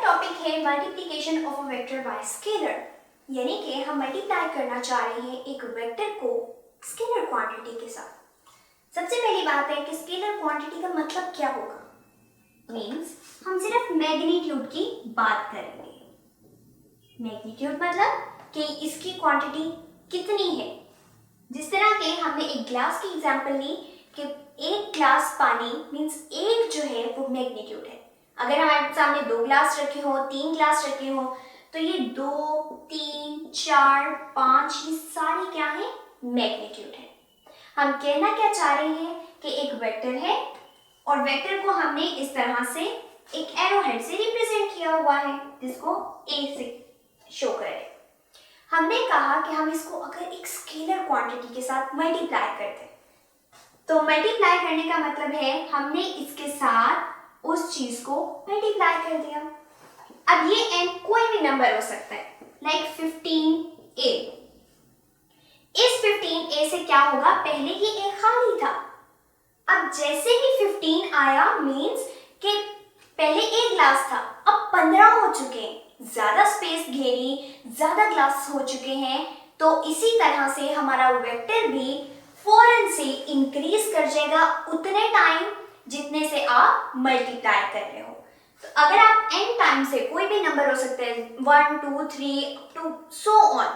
Topic है multiplication of a vector by scalar, यानी कि हम मल्टीप्लाई करना चाह रहे हैं एक वेक्टर को स्केलर क्वांटिटी के साथ। सबसे पहली बात है कि स्केलर क्वांटिटी का मतलब क्या होगा। मींस हम सिर्फ मैग्नीट्यूड की बात करेंगे। मैग्नीट्यूड मतलब कि इसकी क्वांटिटी कितनी है। जिस तरह के हमने एक ग्लास की एग्जांपल ली कि एक ग्लास पानी मींस एक जो है वो मैग्नीट्यूड है। अगर हमारे सामने 2 ग्लास रखे हो, 3 ग्लास रखे हो, तो ये 2, 3, 4, 5 ये सारी क्या है, मैग्नीट्यूड है। हम कहना क्या चाह रहे हैं कि एक वेक्टर है और वेक्टर को हमने इस तरह से एक एरो हेड से रिप्रेजेंट किया हुआ है जिसको ए से शो करे। हमने कहा कि हम इसको अगर एक स्केलर क्वांटिटी के साथ मल्टीप्लाई करते हैं, तो मल्टीप्लाई करने का मतलब है हमने इसके साथ उस चीज को मल्टीप्लाई कर दिया। अब ये n कोई भी नंबर हो सकता है, लाइक 15a। इस 15a से क्या होगा, पहले ही a खाली था। अब जैसे ही 15 आया मींस कि पहले एक ग्लास था, अब 15 हो चुके हैं, ज्यादा स्पेस घेरी, ज्यादा ग्लास हो चुके हैं। तो इसी तरह से हमारा वेक्टर भी फौरन से इंक्रीज कर जाएगा उतने टाइम जितने से आप मल्टीप्लाई कर रहे हो। तो अगर आप n टाइम से कोई भी नंबर हो सकते हैं 1, 2, 3 टू सो ऑन,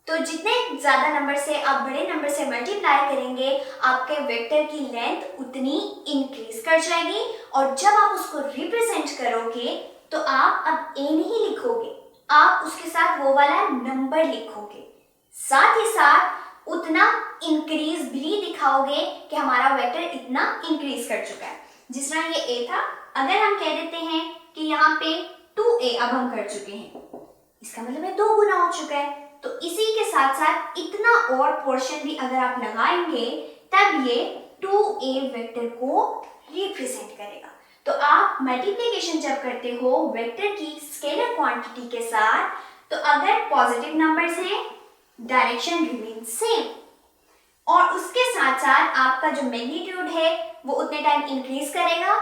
तो जितने ज्यादा नंबर से आप बड़े नंबर से मल्टीप्लाई करेंगे आपके वेक्टर की लेंथ उतनी इंक्रीज कर जाएगी। और जब आप उसको रिप्रेजेंट करोगे तो आप अब a नहीं लिखोगे, आप उसके साथ वो वाला नंबर लिखोगे, साथ ही साथ उतना इंक्रीज भी दिखाओगे कि हमारा वेक्टर इतना इंक्रीज कर चुका है। जिस तरह ये a था, अगर हम कह देते हैं कि यहाँ पे 2a अब हम कर चुके हैं, इसका मतलब है 2 गुना हो चुका है। तो इसी के साथ साथ इतना और पोर्शन भी अगर आप लगाएंगे तब ये 2a वेक्टर को रिप्रेजेंट करेगा। तो आप मल्टीप्लिकेशन जब करते हो वेक्टर की स्केलर क्वांटिटी के साथ, तो अगर पॉजिटिव नंबर्स हैं डायरेक्शन रिमेन सेम, और उसके साथ साथ आपका जो मैग्नीट्यूड है वो उतने टाइम इंक्रीज करेगा।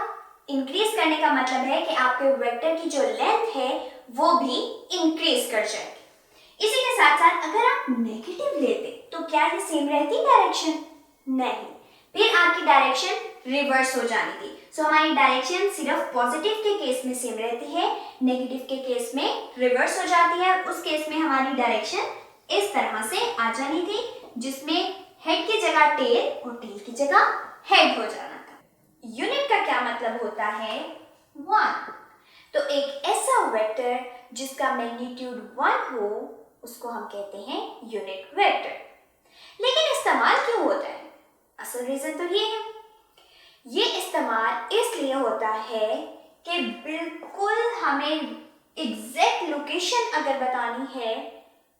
इंक्रीज करने का मतलब है कि आपके वेक्टर की जो लेंथ है वो भी इंक्रीज कर जाएगी। इसी के साथ साथ अगर आप नेगेटिव लेते तो क्या ये सेम रहती डायरेक्शन? नहीं, फिर आपकी डायरेक्शन रिवर्स हो जानी थी। सो हमारी डायरेक्शन सिर्फ पॉजिटिव के केस में सेम रहती है, नेगेटिव के केस में रिवर्स हो जाती है। उस केस में हमारी डायरेक्शन इस तरह से आ जानी थी जिसमें हेड की जगह टेल और टेल की जगह हेड हो जाना था। यूनिट का क्या मतलब होता है? 1। तो एक ऐसा वेक्टर जिसका मैग्नीट्यूड 1 हो उसको हम कहते हैं यूनिट वेक्टर। लेकिन इस्तेमाल क्यों होता है? असल रीजन तो ये है, ये इस्तेमाल इसलिए होता है कि बिल्कुल हमें एग्जैक्ट लोकेशन अगर बतानी है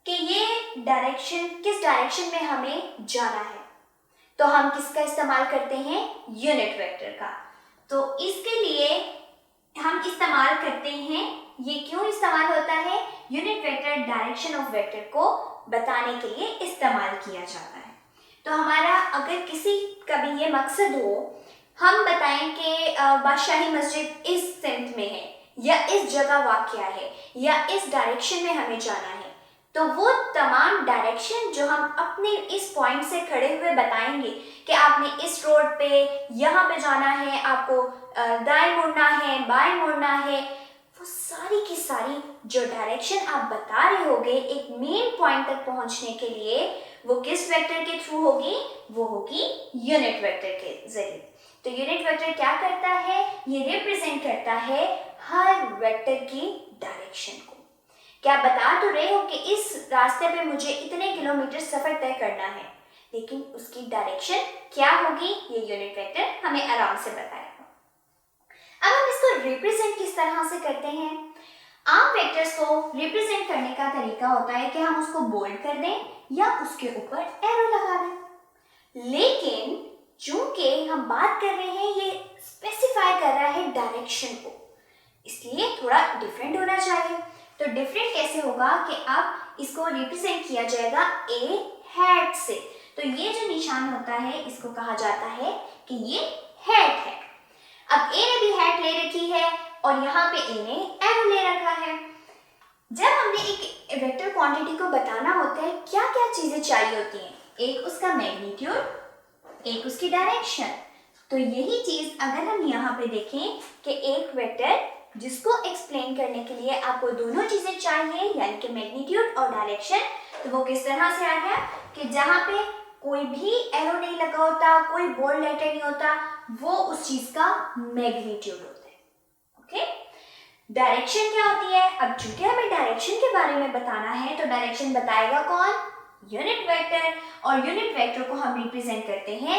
कि ये डायरेक्शन किस डायरेक्शन में हमें जाना है, तो हम किसका इस्तेमाल करते हैं? यूनिट वेक्टर का। तो इसके लिए हम इस्तेमाल करते हैं, ये क्यों इस्तेमाल होता है? Unit vector direction of vector को बताने के लिए इस्तेमाल किया जाता है। तो हमारा अगर किसी का भी ये मकसद हो, हम बताएं कि बादशाही मस्जिद इस सिमत में है या इस जगह वाक़या है या इस डायरेक्शन में हमें जाना है, तो वो तमाम डायरेक्शन जो हम अपने इस पॉइंट से खड़े हुए बताएंगे कि आपने इस रोड पे यहाँ पे जाना है, आपको दाएं मुड़ना है, बाएं मुड़ना है, वो सारी की सारी जो डायरेक्शन आप बता रहे होगे एक मेन पॉइंट तक पहुंचने के लिए, वो किस वेक्टर के थ्रू होगी? वो होगी यूनिट वेक्टर के जरिए। तो यूनिट वेक्टर क्या करता है? ये रिप्रेजेंट करता है हर वेक्टर की डायरेक्शन को। क्या बता तो रहे हो कि इस रास्ते पे मुझे इतने किलोमीटर सफर तय करना है, लेकिन उसकी डायरेक्शन क्या होगी ये यूनिट वेक्टर हमें आराम से बताएगा। अब हम इसको रिप्रेजेंट किस तरह से करते हैं? आम वेक्टर्स को रिप्रेजेंट करने का तरीका होता है कि हम उसको बोल्ड कर दें या उसके ऊपर एरो लगा दें। लेकिन चूंकि हम बात कर रहे हैं ये स्पेसिफाई कर रहा है डायरेक्शन को, इसलिए थोड़ा डिफरेंट होना चाहिए। तो डिफरेंट कैसे होगा कि अब इसको रिप्रेजेंट किया जाएगा ए हैट से। तो ये जो निशान होता है इसको कहा जाता है कि ये हैट है। अब ए ने भी हैट ले रखी है और यहाँ पे ए ने एरो ले जब हमने एक वेक्टर क्वांटिटी को बताना होता है क्या क्या चीजें चाहिए होती हैं, एक उसका मैग्नीट्यूड, एक उसकी डायरेक्शन। तो यही चीज अगर हम यहाँ पे देखें कि एक वेक्टर जिसको एक्सप्लेन करने के लिए आपको दोनों चीजें चाहिए यानी कि मैग्नीट्यूड और डायरेक्शन, तो वो किस तरह से आ गया कि जहाँ पे कोई भी एरो नहीं लगा होता, कोई बोल्ड लेटर नहीं होता, वो उस चीज का मैग्नीट्यूड होता है। ओके, डायरेक्शन क्या होती है? अब चूंकि हमें डायरेक्शन के बारे में बताना है तो डायरेक्शन बताएगा कौन? Unit vector. और यूनिट वेक्टर को हम रिप्रेजेंट करते हैं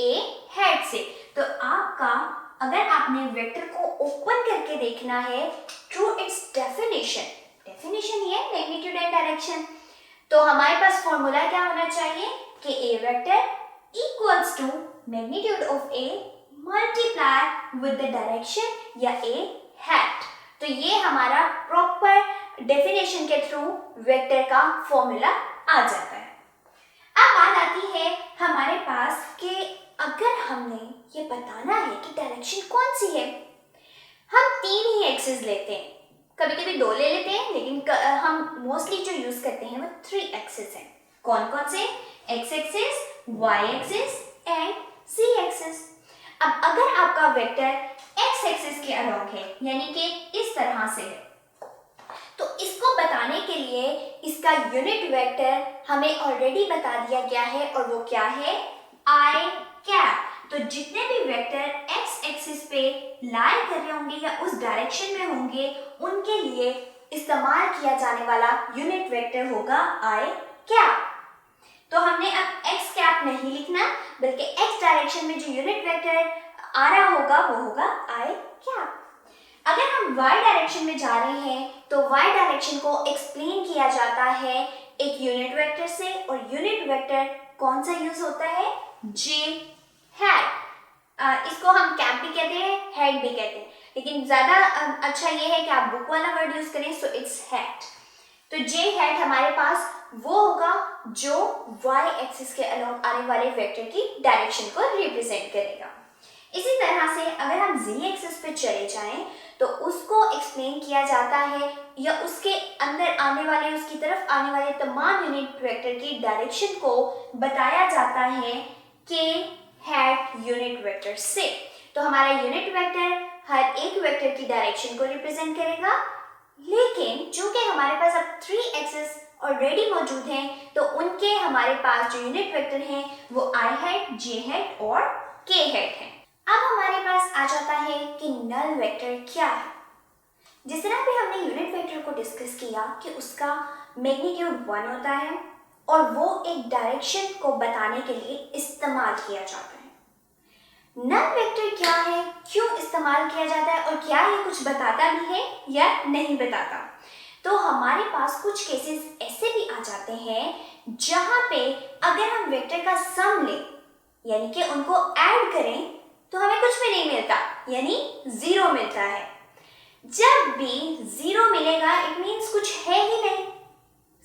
ए हेड से। तो आपका अगर आपने वेक्टर को ओपन करके देखना है थ्रू इट्स डेफिनेशन, डेफिनेशन ये है मैग्नीट्यूड एंड डायरेक्शन, तो हमारे पास फॉर्मूला क्या होना चाहिए कि A vector equals to magnitude of A multiply with the direction या ए हेड। तो ये हमारा प्रॉपर डेफिनेशन के थ्रू वेक्टर का फॉर्मूला आ जाता है। अब बात आती है हमारे पास कि अगर हमने ये बताना है कि डायरेक्शन कौन सी है, हम 3 ही एक्सिस लेते हैं, कभी कभी 2 ले लेते हैं, लेकिन हम मोस्टली जो यूज करते हैं वो 3 एक्सिस हैं। कौन कौन से? X axis, Y axis and Z axis. अब अगर आपका वेक्टर एक्स एक्सिस के अलोंग है यानी कि इस तरह से है, तो इसको बताने के लिए इसका यूनिट वेक्टर हमें ऑलरेडी बता दिया गया है और वो क्या है? आई कैप। तो जितने भी वेक्टर एक्स एक्सिस पे लाई कर रहे होंगे या उस डायरेक्शन में होंगे उनके लिए इस्तेमाल किया जाने वाला यूनिट वेक्टर होगा आई कैप। तो हमने अब एक्स कैप नहीं लिखना, बल्कि एक्स डायरेक्शन में जो यूनिट वेक्टर आ रहा होगा वो होगा आई कैप। अगर हम y डायरेक्शन में जा रहे हैं तो y डायरेक्शन को एक्सप्लेन किया जाता है एक यूनिट वेक्टर से, और यूनिट वेक्टर कौन सा यूज होता है? j head. इसको हम कैप भी कहते हैं, हेड भी कहते हैं, लेकिन ज्यादा अच्छा ये है कि आप बुक वाला वर्ड यूज करें, सो इट्स हेड। तो j हेड हमारे पास वो होगा जो y एक्सिस के अलोंग आने वाले वेक्टर की डायरेक्शन को रिप्रेजेंट करेगा। इसी तरह से अगर हम z एक्सिस पे चले जाएं तो उसको एक्सप्लेन किया जाता है या उसके अंदर आने वाले, उसकी तरफ आने वाले तमाम यूनिट वेक्टर की डायरेक्शन को बताया जाता है के हेड यूनिट वेक्टर से। तो हमारा यूनिट वेक्टर हर एक वेक्टर की डायरेक्शन को रिप्रेजेंट करेगा, लेकिन चूंकि हमारे पास अब 3 एक्सिस ऑलरेडी मौजूद हैं तो उनके हमारे पास जो यूनिट वेक्टर हैं वो आई हेड, जे हेड और के हेड हैं। अब हमारे पास आ जाता है कि नल वेक्टर क्या है। जिस तरह भी हमने यूनिट वेक्टर को डिस्कस किया कि उसका मैग्नीट्यूड 1 होता है और वो एक डायरेक्शन को बताने के लिए इस्तेमाल किया जाता है। नल वेक्टर क्या है, क्यों इस्तेमाल किया जाता है और क्या ये कुछ बताता भी है या नहीं बताता? तो हमारे पास कुछ केसेस ऐसे भी आ जाते हैं जहां पे अगर हम वेक्टर का सम लें यानी कि उनको ऐड करें तो हमें कुछ भी नहीं मिलता, यानी 0 मिलता है। जब भी 0 मिलेगा इट मीन्स कुछ है ही नहीं,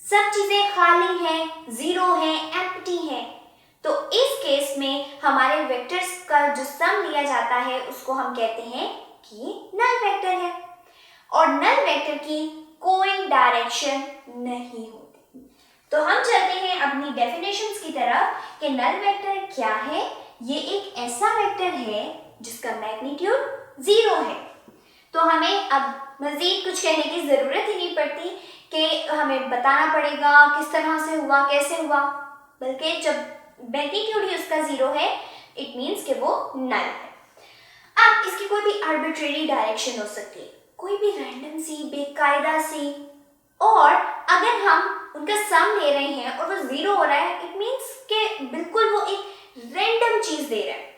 सब चीजें खाली हैं, 0 है, एम्प्टी है। तो इस केस में हमारे वेक्टर्स का जो सम लिया जाता है उसको हम कहते हैं कि नल वेक्टर है, और नल वेक्टर की कोई डायरेक्शन नहीं होती। तो हम चलते हैं अपनी डेफिनेशंस की तरफ कि नल वेक्टर क्या है। ये एक ऐसा वेक्टर है जिसका मैग्नीट्यूड 0 है। तो हमें अब मजीद कुछ कहने की जरूरत ही नहीं पड़ती कि हमें बताना पड़ेगा किस तरह से हुआ, कैसे हुआ, बल्कि जब मैग्नीट्यूड ही उसका 0 है इट मीन्स कि वो नल है। अब इसकी कोई भी आर्बिट्रेरी डायरेक्शन हो सकती है, कोई भी रैंडम सी, बेकायदा सी, और अगर हम उनका सम ले रहे हैं और वो 0 हो रहा है इट मीन्स कि बिल्कुल वो एक रैंडम चीज दे रहा है।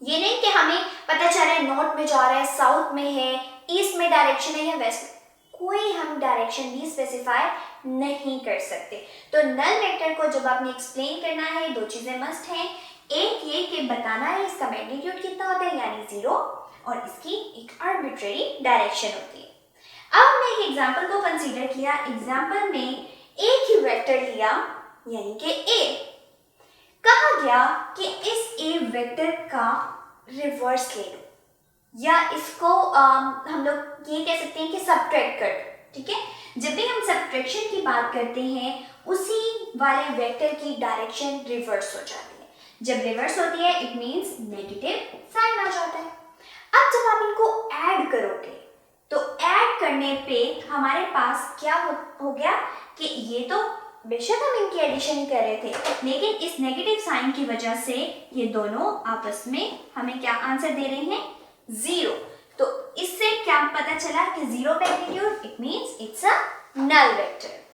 ये नहीं कि हमें पता चल रहा है नॉर्थ में जा रहा है, साउथ में है, ईस्ट में डायरेक्शन है या वेस्ट में, कोई हम डायरेक्शन भी स्पेसिफाई नहीं कर सकते। तो नल वेक्टर को जब आपने एक्सप्लेन करना है 2 चीजें मस्ट हैं, एक ये कि बताना है इसका मैग्नीट्यूड कितना होता है यानी 0, और इसकी एक आर्बिट्रेरी डायरेक्शन होती है। अब हमने एक एग्जाम्पल को कंसीडर किया, एग्जाम्पल में एक ही वेक्टर लिया यानी कि ए। कहा गया कि इस ए वेक्टर का रिवर्स ले लो, या इसको हम लोग ये कह सकते हैं कि सब्ट्रैक्ट कर दो, ठीक है। जब भी हम सब्ट्रैक्शन की बात करते हैं उसी वाले वेक्टर की डायरेक्शन रिवर्स हो जाती है। जब रिवर्स होती है इट मींस नेगेटिव साइन आ जाता है। अब जब आप इनको ऐड करोगे तो ऐड करने पे हमारे पास क्या हो गया कि ये तो बेशक हम इनकी एडिशन कर रहे थे लेकिन इस नेगेटिव साइन की वजह से ये दोनों आपस में हमें क्या आंसर दे रहे हैं, 0। तो इससे क्या पता चला कि 0 magnitude it means it's a null vector.